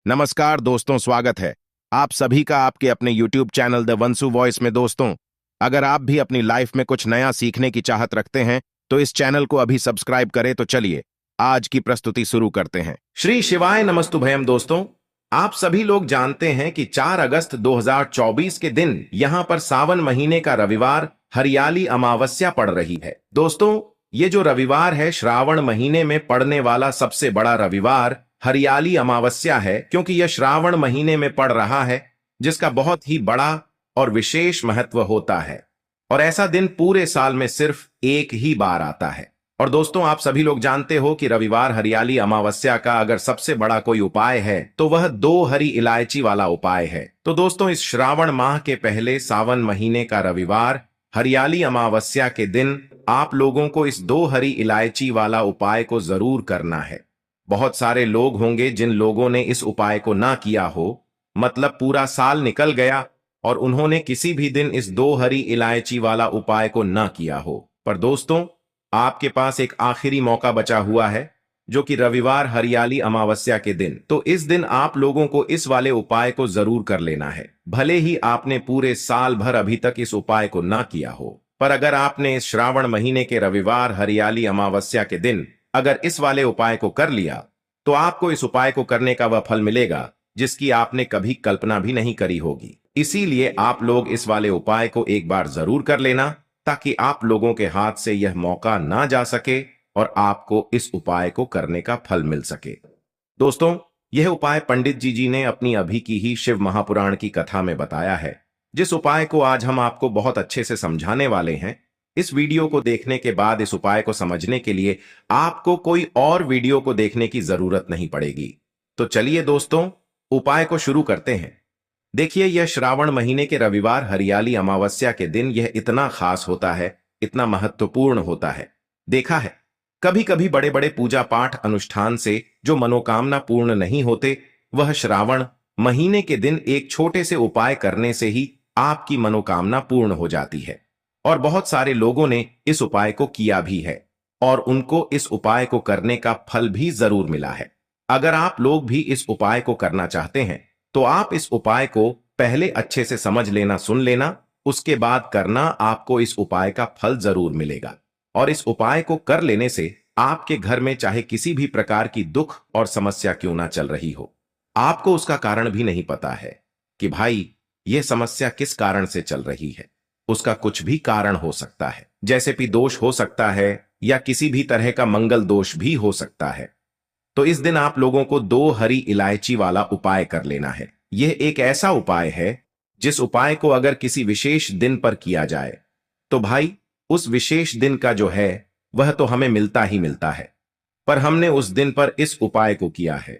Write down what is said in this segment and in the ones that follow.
नमस्कार दोस्तों, स्वागत है आप सभी का आपके अपने YouTube चैनल द वंसु वॉइस में। दोस्तों, अगर आप भी अपनी लाइफ में कुछ नया सीखने की चाहत रखते हैं तो इस चैनल को अभी सब्सक्राइब करें। तो चलिए आज की प्रस्तुति शुरू करते हैं। श्री शिवाय नमस्तुभयम। दोस्तों, आप सभी लोग जानते हैं कि 4 अगस्त 2024 के दिन यहां पर सावन महीने का रविवार हरियाली अमावस्या पड़ रही है। दोस्तों, ये जो रविवार है श्रावण महीने में पड़ने वाला सबसे बड़ा रविवार हरियाली अमावस्या है, क्योंकि यह श्रावण महीने में पड़ रहा है, जिसका बहुत ही बड़ा और विशेष महत्व होता है। और ऐसा दिन पूरे साल में सिर्फ एक ही बार आता है। और दोस्तों, आप सभी लोग जानते हो कि रविवार हरियाली अमावस्या का अगर सबसे बड़ा कोई उपाय है तो वह 2 हरी इलायची वाला उपाय है। तो दोस्तों, इस श्रावण माह के पहले सावन महीने का रविवार हरियाली अमावस्या के दिन आप लोगों को इस 2 हरी इलायची वाला उपाय को जरूर करना है। बहुत सारे लोग होंगे जिन लोगों ने इस उपाय को ना किया हो, मतलब पूरा साल निकल गया और उन्होंने किसी भी दिन इस 2 हरी इलायची वाला उपाय को ना किया हो। पर दोस्तों, आपके पास एक आखिरी मौका बचा हुआ है, जो कि रविवार हरियाली अमावस्या के दिन। तो इस दिन आप लोगों को इस वाले उपाय को जरूर कर लेना है, भले ही आपने पूरे साल भर अभी तक इस उपाय को ना किया हो। पर अगर आपने इस श्रावण महीने के रविवार हरियाली अमावस्या के दिन अगर इस वाले उपाय को कर लिया तो आपको इस उपाय को करने का वह फल मिलेगा जिसकी आपने कभी कल्पना भी नहीं करी होगी। इसीलिए आप लोग इस वाले उपाय को एक बार जरूर कर लेना, ताकि आप लोगों के हाथ से यह मौका ना जा सके और आपको इस उपाय को करने का फल मिल सके। दोस्तों, यह उपाय पंडित जी ने अपनी अभी की ही शिव महापुराण की कथा में बताया है, जिस उपाय को आज हम आपको बहुत अच्छे से समझाने वाले हैं। इस वीडियो को देखने के बाद इस उपाय को समझने के लिए आपको कोई और वीडियो को देखने की जरूरत नहीं पड़ेगी। तो चलिए दोस्तों, उपाय को शुरू करते हैं। देखिए, यह श्रावण महीने के रविवार हरियाली अमावस्या के दिन यह इतना खास होता है, इतना महत्वपूर्ण होता है। देखा है, कभी कभी बड़े बड़े पूजा पाठ अनुष्ठान से जो मनोकामना पूर्ण नहीं होते, वह श्रावण महीने के दिन एक छोटे से उपाय करने से ही आपकी मनोकामना पूर्ण हो जाती है। और बहुत सारे लोगों ने इस उपाय को किया भी है और उनको इस उपाय को करने का फल भी जरूर मिला है। अगर आप लोग भी इस उपाय को करना चाहते हैं तो आप इस उपाय को पहले अच्छे से समझ लेना, सुन लेना, उसके बाद करना। आपको इस उपाय का फल जरूर मिलेगा। और इस उपाय को कर लेने से आपके घर में चाहे किसी भी प्रकार की दुख और समस्या क्यों ना चल रही हो, आपको उसका कारण भी नहीं पता है कि भाई यह समस्या किस कारण से चल रही है। उसका कुछ भी कारण हो सकता है, जैसे भी दोष हो सकता है या किसी भी तरह का मंगल दोष भी हो सकता है। तो इस दिन आप लोगों को 2 हरी इलायची वाला उपाय कर लेना है। यह एक ऐसा उपाय है जिस उपाय को अगर किसी विशेष दिन पर किया जाए तो भाई उस विशेष दिन का जो है वह तो हमें मिलता ही मिलता है। पर हमने उस दिन पर इस उपाय को किया है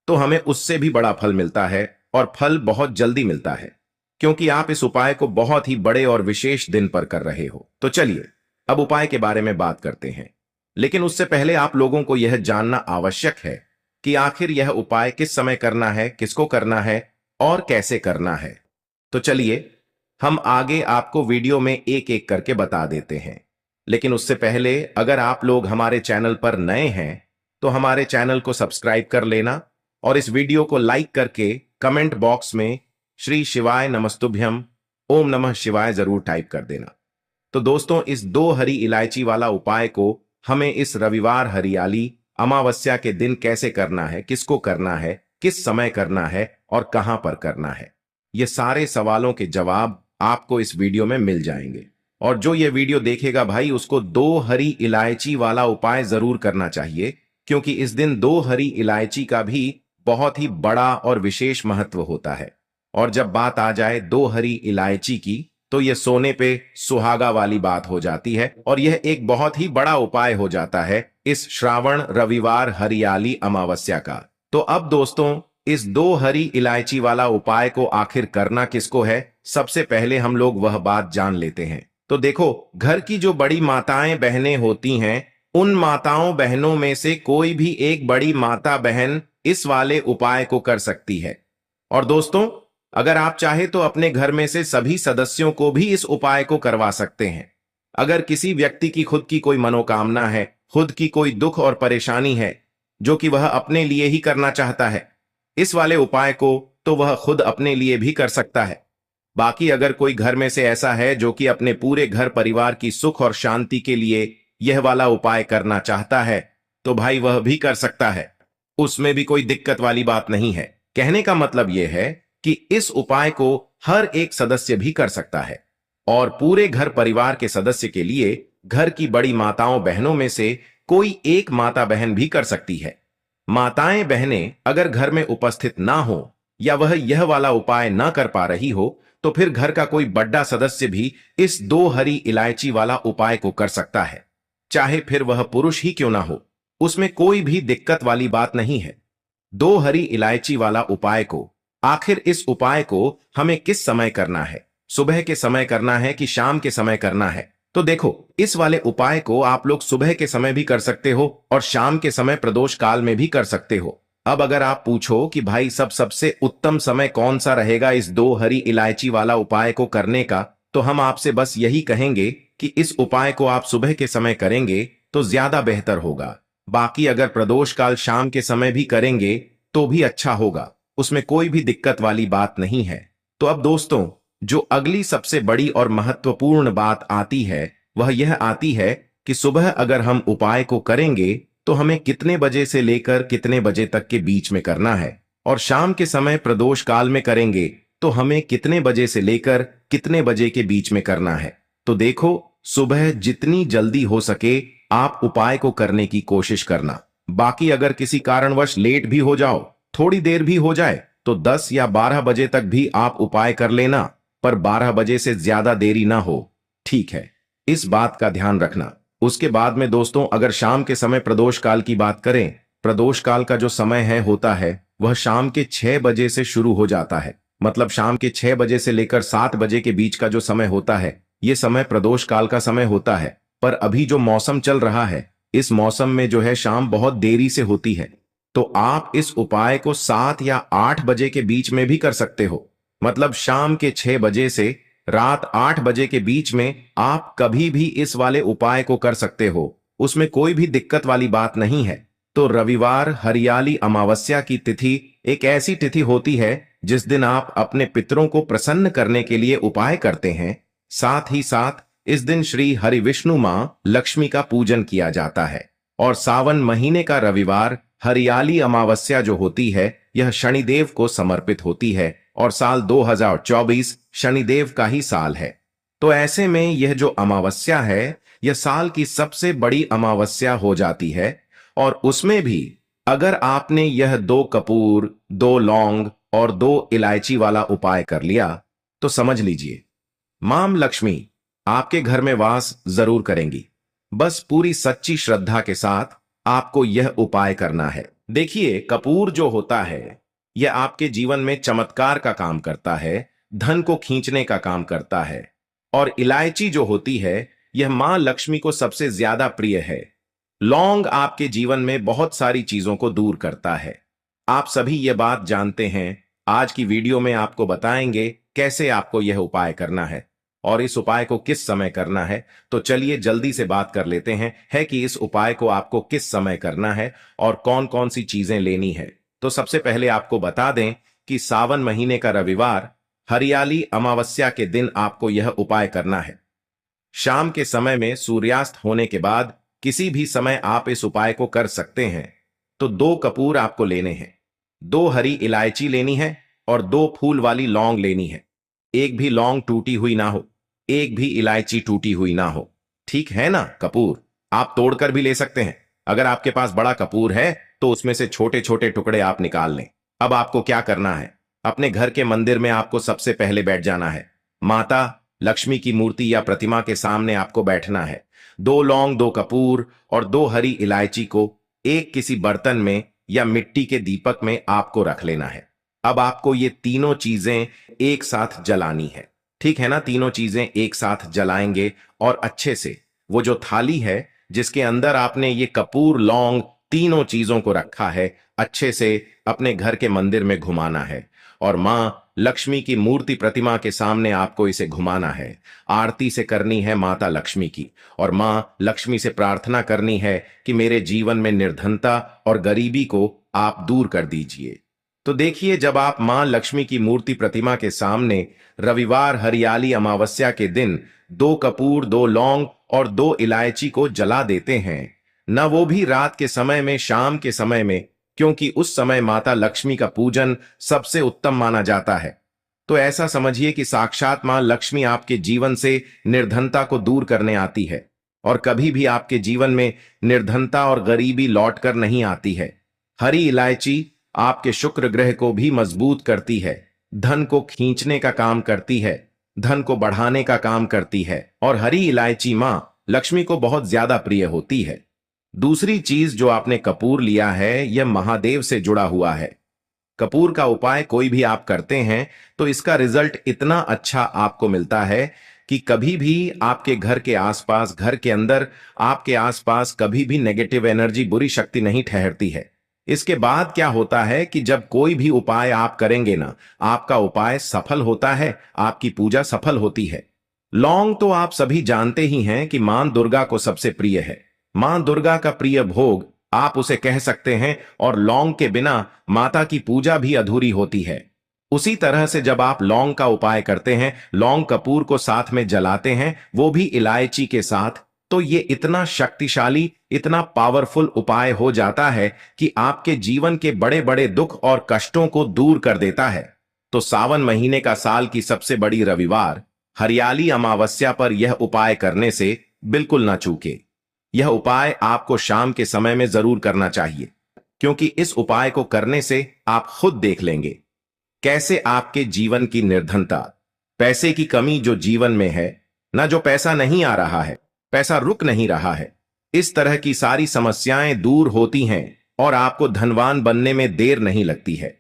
तो हमें उससे भी बड़ा फल मिलता है, और फल बहुत जल्दी मिलता है, क्योंकि आप इस उपाय को बहुत ही बड़े और विशेष दिन पर कर रहे हो। तो चलिए अब उपाय के बारे में बात करते हैं। लेकिन उससे पहले आप लोगों को यह जानना आवश्यक है कि आखिर यह उपाय किस समय करना है, किसको करना है और कैसे करना है। तो चलिए हम आगे आपको वीडियो में एक एक करके बता देते हैं। लेकिन उससे पहले अगर आप लोग हमारे चैनल पर नए हैं तो हमारे चैनल को सब्सक्राइब कर लेना और इस वीडियो को लाइक करके कमेंट बॉक्स में श्री शिवाय नमस्तुभ्यम, ओम नमः शिवाय जरूर टाइप कर देना। तो दोस्तों, इस 2 हरी इलायची वाला उपाय को हमें इस रविवार हरियाली अमावस्या के दिन कैसे करना है, किसको करना है, किस समय करना है और कहां पर करना है, ये सारे सवालों के जवाब आपको इस वीडियो में मिल जाएंगे। और जो ये वीडियो देखेगा भाई, उसको 2 हरी इलायची वाला उपाय जरूर करना चाहिए, क्योंकि इस दिन 2 हरी इलायची का भी बहुत ही बड़ा और विशेष महत्व होता है। और जब बात आ जाए 2 हरी इलायची की, तो यह सोने पे सुहागा वाली बात हो जाती है और यह एक बहुत ही बड़ा उपाय हो जाता है इस श्रावण रविवार हरियाली अमावस्या का। तो अब दोस्तों, इस 2 हरी इलायची वाला उपाय को आखिर करना किसको है, सबसे पहले हम लोग वह बात जान लेते हैं। तो देखो, घर की जो बड़ी माताएं बहनें होती हैं, उन माताओं बहनों में से कोई भी एक बड़ी माता बहन इस वाले उपाय को कर सकती है। और दोस्तों, अगर आप चाहे तो अपने घर में से सभी सदस्यों को भी इस उपाय को करवा सकते हैं। अगर किसी व्यक्ति की खुद की कोई मनोकामना है, खुद की कोई दुख और परेशानी है जो कि वह अपने लिए ही करना चाहता है, इस वाले उपाय को तो वह खुद अपने लिए भी कर सकता है। बाकी अगर कोई घर में से ऐसा है जो कि अपने पूरे घर परिवार की सुख और शांति के लिए यह वाला उपाय करना चाहता है, तो भाई वह भी कर सकता है। उसमें भी कोई दिक्कत वाली बात नहीं है। कहने का मतलब यह है कि इस उपाय को हर एक सदस्य भी कर सकता है और पूरे घर परिवार के सदस्य के लिए घर की बड़ी माताओं बहनों में से कोई एक माता बहन भी कर सकती है। माताएं बहनें अगर घर में उपस्थित ना हो या वह यह वाला उपाय ना कर पा रही हो, तो फिर घर का कोई बड़ा सदस्य भी इस 2 हरी इलायची वाला उपाय को कर सकता है, चाहे फिर वह पुरुष ही क्यों ना हो। उसमें कोई भी दिक्कत वाली बात नहीं है। 2 हरी इलायची वाला उपाय को, आखिर इस उपाय को हमें किस समय करना है? सुबह के समय करना है कि शाम के समय करना है? तो देखो, इस वाले उपाय को आप लोग सुबह के समय भी कर सकते हो और शाम के समय प्रदोष काल में भी कर सकते हो। अब अगर आप पूछो कि भाई सबसे उत्तम समय कौन सा रहेगा इस 2 हरी इलायची वाला उपाय को करने का, तो हम आपसे बस यही कहेंगे कि इस उपाय को आप सुबह के समय करेंगे तो ज्यादा बेहतर होगा। बाकी अगर प्रदोष काल शाम के समय भी करेंगे तो भी अच्छा होगा, उसमें कोई भी दिक्कत वाली बात नहीं है। तो अब दोस्तों, जो अगली सबसे बड़ी और महत्वपूर्ण बात आती है वह यह आती है कि सुबह अगर हम उपाय को करेंगे तो हमें कितने बजे से लेकर कितने बजे तक के बीच में करना है, और शाम के समय प्रदोष काल में करेंगे तो हमें कितने बजे से लेकर कितने बजे के बीच में करना है। तो देखो, सुबह जितनी जल्दी हो सके आप उपाय को करने की कोशिश करना। बाकी अगर किसी कारणवश लेट भी हो जाओ, थोड़ी देर भी हो जाए, तो 10 या 12 बजे तक भी आप उपाय कर लेना, पर 12 बजे से ज्यादा देरी ना हो, ठीक है? इस बात का ध्यान रखना। उसके बाद में दोस्तों, अगर शाम के समय प्रदोष काल की बात करें, प्रदोष काल का जो समय है होता है वह शाम के 6 बजे से शुरू हो जाता है। मतलब शाम के 6 बजे से लेकर 7 बजे के बीच का जो समय होता है, यह समय प्रदोष काल का समय होता है। पर अभी जो मौसम चल रहा है, इस मौसम में जो है शाम बहुत देरी से होती है, तो आप इस उपाय को 7 या 8 बजे के बीच में भी कर सकते हो। मतलब शाम के 6 बजे से रात 8 बजे के बीच में आप कभी भी इस वाले उपाय को कर सकते हो, उसमें कोई भी दिक्कत वाली बात नहीं है। तो रविवार हरियाली अमावस्या की तिथि एक ऐसी तिथि होती है जिस दिन आप अपने पितरों को प्रसन्न करने के लिए उपाय करते हैं। साथ ही साथ इस दिन श्री हरि विष्णु मां लक्ष्मी का पूजन किया जाता है। और सावन महीने का रविवार हरियाली अमावस्या जो होती है, यह शनिदेव को समर्पित होती है और साल 2024 शनिदेव का ही साल है। तो ऐसे में यह जो अमावस्या है, यह साल की सबसे बड़ी अमावस्या हो जाती है। और उसमें भी अगर आपने यह 2 कपूर, 2 लौंग और 2 इलायची वाला उपाय कर लिया, तो समझ लीजिए मां लक्ष्मी आपके घर में वास जरूर करेंगी। बस पूरी सच्ची श्रद्धा के साथ आपको यह उपाय करना है। देखिए, कपूर जो होता है यह आपके जीवन में चमत्कार का काम करता है, धन को खींचने का काम करता है। और इलायची जो होती है, यह मां लक्ष्मी को सबसे ज्यादा प्रिय है। लौंग आपके जीवन में बहुत सारी चीजों को दूर करता है। आप सभी यह बात जानते हैं। आज की वीडियो में आपको बताएंगे कैसे आपको यह उपाय करना है और इस उपाय को किस समय करना है। तो चलिए जल्दी से बात कर लेते हैं है कि इस उपाय को आपको किस समय करना है और कौन कौन सी चीजें लेनी है। तो सबसे पहले आपको बता दें कि सावन महीने का रविवार हरियाली अमावस्या के दिन आपको यह उपाय करना है। शाम के समय में सूर्यास्त होने के बाद किसी भी समय आप इस उपाय को कर सकते हैं। तो 2 कपूर आपको लेने हैं, 2 हरी इलायची लेनी है और 2 फूल वाली लौंग लेनी है। एक भी लौंग टूटी हुई ना हो, एक भी इलायची टूटी हुई ना हो, ठीक है ना? कपूर आप तोड़कर भी ले सकते हैं। अगर आपके पास बड़ा कपूर है तो उसमें से छोटे छोटे टुकड़े आप निकाल लें। अब आपको क्या करना है, अपने घर के मंदिर में आपको सबसे पहले बैठ जाना है। माता लक्ष्मी की मूर्ति या प्रतिमा के सामने आपको बैठना है। 2 लौंग, 2 कपूर और 2 हरी इलायची को एक किसी बर्तन में या मिट्टी के दीपक में आपको रख लेना है। अब आपको ये तीनों चीजें एक साथ जलानी है, ठीक है ना? तीनों चीजें एक साथ जलाएंगे और अच्छे से वो जो थाली है जिसके अंदर आपने ये कपूर, लौंग, तीनों चीजों को रखा है, अच्छे से अपने घर के मंदिर में घुमाना है और मां लक्ष्मी की मूर्ति प्रतिमा के सामने आपको इसे घुमाना है। आरती से करनी है माता लक्ष्मी की और मां लक्ष्मी से प्रार्थना करनी है कि मेरे जीवन में निर्धनता और गरीबी को आप दूर कर दीजिए। तो देखिए, जब आप मां लक्ष्मी की मूर्ति प्रतिमा के सामने रविवार हरियाली अमावस्या के दिन 2 कपूर, 2 लौंग और 2 इलायची को जला देते हैं, न वो भी रात के समय में, शाम के समय में, क्योंकि उस समय माता लक्ष्मी का पूजन सबसे उत्तम माना जाता है, तो ऐसा समझिए कि साक्षात मां लक्ष्मी आपके जीवन से निर्धनता को दूर करने आती है और कभी भी आपके जीवन में निर्धनता और गरीबी लौट कर नहीं आती है। हरी इलायची आपके शुक्र ग्रह को भी मजबूत करती है, धन को खींचने का काम करती है, धन को बढ़ाने का काम करती है, और हरी इलायची मां लक्ष्मी को बहुत ज्यादा प्रिय होती है। दूसरी चीज जो आपने कपूर लिया है, यह महादेव से जुड़ा हुआ है। कपूर का उपाय कोई भी आप करते हैं तो इसका रिजल्ट इतना अच्छा आपको मिलता है कि कभी भी आपके घर के आसपास, घर के अंदर, आपके आसपास कभी भी नेगेटिव एनर्जी, बुरी शक्ति नहीं ठहरती है। इसके बाद क्या होता है कि जब कोई भी उपाय आप करेंगे ना, आपका उपाय सफल होता है, आपकी पूजा सफल होती है। लौंग तो आप सभी जानते ही हैं कि मां दुर्गा को सबसे प्रिय है। मां दुर्गा का प्रिय भोग आप उसे कह सकते हैं, और लौंग के बिना माता की पूजा भी अधूरी होती है। उसी तरह से जब आप लौंग का उपाय करते हैं, लौंग कपूर को साथ में जलाते हैं, वो भी इलायची के साथ, तो ये इतना शक्तिशाली, इतना पावरफुल उपाय हो जाता है कि आपके जीवन के बड़े बड़े दुख और कष्टों को दूर कर देता है। तो सावन महीने का साल की सबसे बड़ी रविवार हरियाली अमावस्या पर यह उपाय करने से बिल्कुल ना चूके। यह उपाय आपको शाम के समय में जरूर करना चाहिए, क्योंकि इस उपाय को करने से आप खुद देख लेंगे कैसे आपके जीवन की निर्धनता, पैसे की कमी जो जीवन में है, ना जो पैसा नहीं आ रहा है, पैसा रुक नहीं रहा है, इस तरह की सारी समस्याएं दूर होती हैं और आपको धनवान बनने में देर नहीं लगती है।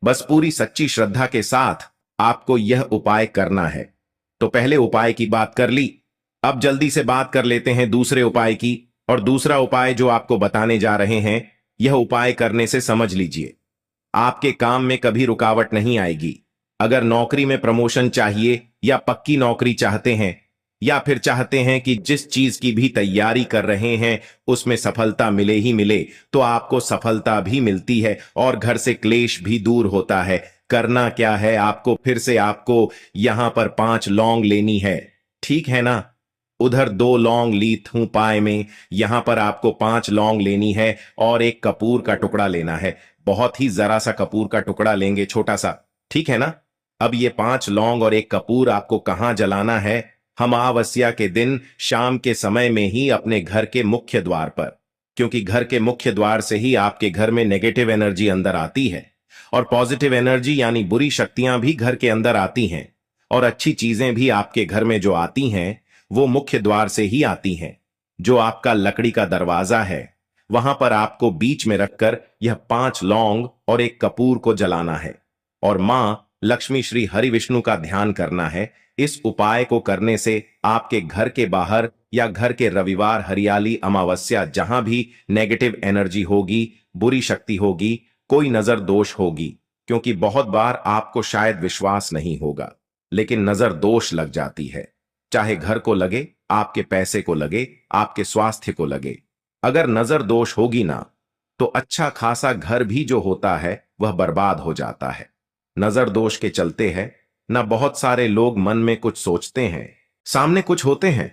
बस पूरी सच्ची श्रद्धा के साथ आपको यह उपाय करना है। तो पहले उपाय की बात कर ली, अब जल्दी से बात कर लेते हैं दूसरे उपाय की। और दूसरा उपाय जो आपको बताने जा रहे हैं, यह उपाय करने से समझ लीजिए आपके काम में कभी रुकावट नहीं आएगी। अगर नौकरी में प्रमोशन चाहिए, या पक्की नौकरी चाहते हैं, या फिर चाहते हैं कि जिस चीज की भी तैयारी कर रहे हैं उसमें सफलता मिले ही मिले, तो आपको सफलता भी मिलती है और घर से क्लेश भी दूर होता है। करना क्या है आपको, फिर से आपको यहां पर 5 लौंग लेनी है, ठीक है ना। उधर 2 लौंग ली थू पाए में, यहां पर आपको 5 लौंग लेनी है और एक कपूर का टुकड़ा लेना है। बहुत ही जरा सा कपूर का टुकड़ा लेंगे, छोटा सा, ठीक है ना। अब ये 5 लौंग और एक कपूर आपको कहां जलाना है? अमावस्या के दिन शाम के समय में ही अपने घर के मुख्य द्वार पर, क्योंकि घर के मुख्य द्वार से ही आपके घर में नेगेटिव एनर्जी अंदर आती है और पॉजिटिव एनर्जी यानी बुरी शक्तियां भी घर के अंदर आती हैं, और अच्छी चीजें भी आपके घर में जो आती हैं वो मुख्य द्वार से ही आती हैं। जो आपका लकड़ी का दरवाजा है, वहां पर आपको बीच में रखकर यह 5 लौंग और एक कपूर को जलाना है और मां लक्ष्मी श्री हरि विष्णु का ध्यान करना है। इस उपाय को करने से आपके घर के बाहर या घर के रविवार हरियाली अमावस्या जहां भी नेगेटिव एनर्जी होगी, बुरी शक्ति होगी, कोई नजर दोष होगी, क्योंकि बहुत बार आपको शायद विश्वास नहीं होगा, लेकिन नजर दोष लग जाती है। चाहे घर को लगे, आपके पैसे को लगे, आपके स्वास्थ्य को लगे, अगर नजर दोष होगी ना, तो अच्छा खासा घर भी जो होता है वह बर्बाद हो जाता है। नजर दोष के चलते है ना, बहुत सारे लोग मन में कुछ सोचते हैं, सामने कुछ होते हैं,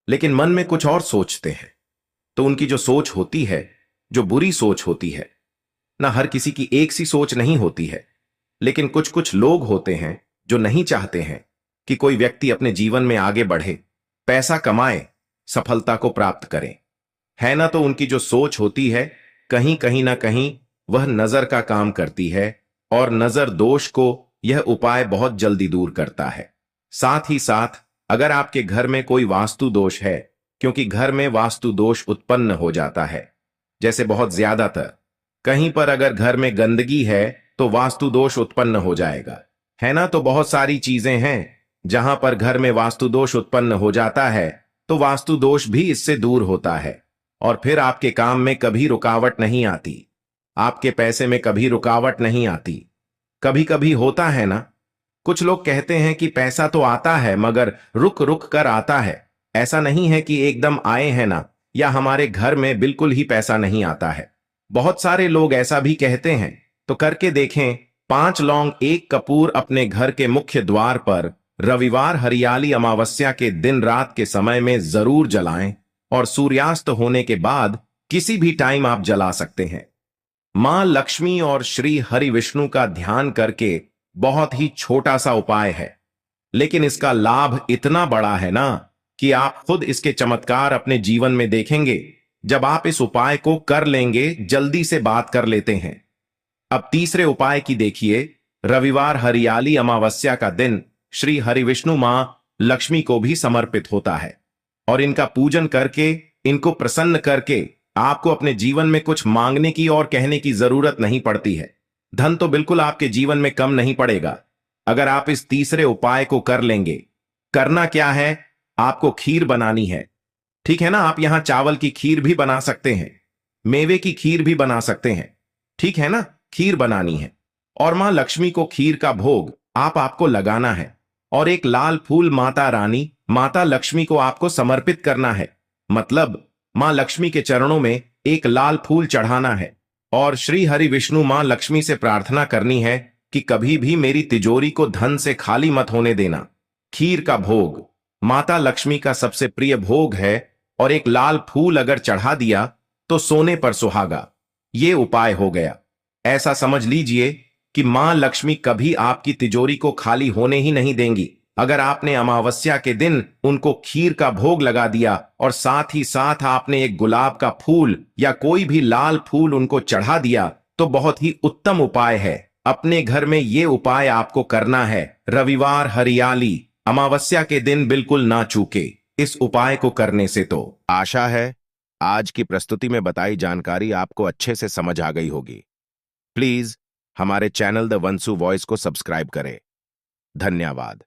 लेकिन मन में कुछ और सोचते हैं। तो उनकी जो सोच होती है, जो बुरी सोच होती है ना, हर किसी की एक सी सोच नहीं होती है, लेकिन कुछ कुछ लोग होते हैं जो नहीं चाहते हैं कि कोई व्यक्ति अपने जीवन में आगे बढ़े, पैसा कमाए, सफलता को प्राप्त करे, है ना। तो उनकी जो सोच होती है, कहीं ना कहीं वह नजर का काम करती है, और नजर दोष को यह उपाय बहुत जल्दी दूर करता है। साथ ही साथ अगर आपके घर में कोई वास्तु दोष है, क्योंकि घर में वास्तु दोष उत्पन्न हो जाता है, जैसे बहुत ज्यादातर कहीं पर अगर घर में गंदगी है तो वास्तु दोष उत्पन्न हो जाएगा, है ना। तो बहुत सारी चीजें हैं जहां पर घर में वास्तु दोष उत्पन्न हो जाता है, तो वास्तु दोष भी इससे दूर होता है, और फिर आपके काम में कभी रुकावट नहीं आती, आपके पैसे में कभी रुकावट नहीं आती। कभी कभी होता है ना, कुछ लोग कहते हैं कि पैसा तो आता है मगर रुक रुक कर आता है। ऐसा नहीं है कि एकदम आए हैं ना, या हमारे घर में बिल्कुल ही पैसा नहीं आता है। बहुत सारे लोग ऐसा भी कहते हैं तो करके देखें। 5 लौंग, 1 कपूर अपने घर के मुख्य द्वार पर रविवार हरियाली अमावस्या के दिन रात के समय में जरूर जलाएं और सूर्यास्त होने के बाद किसी भी टाइम आप जला सकते हैं। मां लक्ष्मी और श्री हरि विष्णु का ध्यान करके बहुत ही छोटा सा उपाय है, लेकिन इसका लाभ इतना बड़ा है ना कि आप खुद इसके चमत्कार अपने जीवन में देखेंगे जब आप इस उपाय को कर लेंगे। जल्दी से बात कर लेते हैं। अब तीसरे उपाय की देखिए। रविवार हरियाली अमावस्या का दिन श्री हरि विष्णु मां लक्ष्मी को भी समर्पित होता है और इनका पूजन करके, इनको प्रसन्न करके आपको अपने जीवन में कुछ मांगने की और कहने की जरूरत नहीं पड़ती है। धन तो बिल्कुल आपके जीवन में कम नहीं पड़ेगा अगर आप इस तीसरे उपाय को कर लेंगे। करना क्या है, आपको खीर बनानी है। ठीक है ना, आप यहां चावल की खीर भी बना सकते हैं, मेवे की खीर भी बना सकते हैं। ठीक है ना, खीर बनानी है और मां लक्ष्मी को खीर का भोग आपको लगाना है और एक लाल फूल माता रानी, माता लक्ष्मी को आपको समर्पित करना है। मतलब मां लक्ष्मी के चरणों में एक लाल फूल चढ़ाना है और श्री हरि विष्णु मां लक्ष्मी से प्रार्थना करनी है कि कभी भी मेरी तिजोरी को धन से खाली मत होने देना। खीर का भोग माता लक्ष्मी का सबसे प्रिय भोग है और एक लाल फूल अगर चढ़ा दिया तो सोने पर सुहागा। ये उपाय हो गया। ऐसा समझ लीजिए कि मां लक्ष्मी कभी आपकी तिजोरी को खाली होने ही नहीं देंगी अगर आपने अमावस्या के दिन उनको खीर का भोग लगा दिया और साथ ही साथ आपने एक गुलाब का फूल या कोई भी लाल फूल उनको चढ़ा दिया तो बहुत ही उत्तम उपाय है। अपने घर में ये उपाय आपको करना है। रविवार हरियाली अमावस्या के दिन बिल्कुल ना चूके इस उपाय को करने से। तो आशा है आज की प्रस्तुति में बताई जानकारी आपको अच्छे से समझ आ गई होगी। प्लीज हमारे चैनल द वंसु वॉइस को सब्सक्राइब करें। धन्यवाद।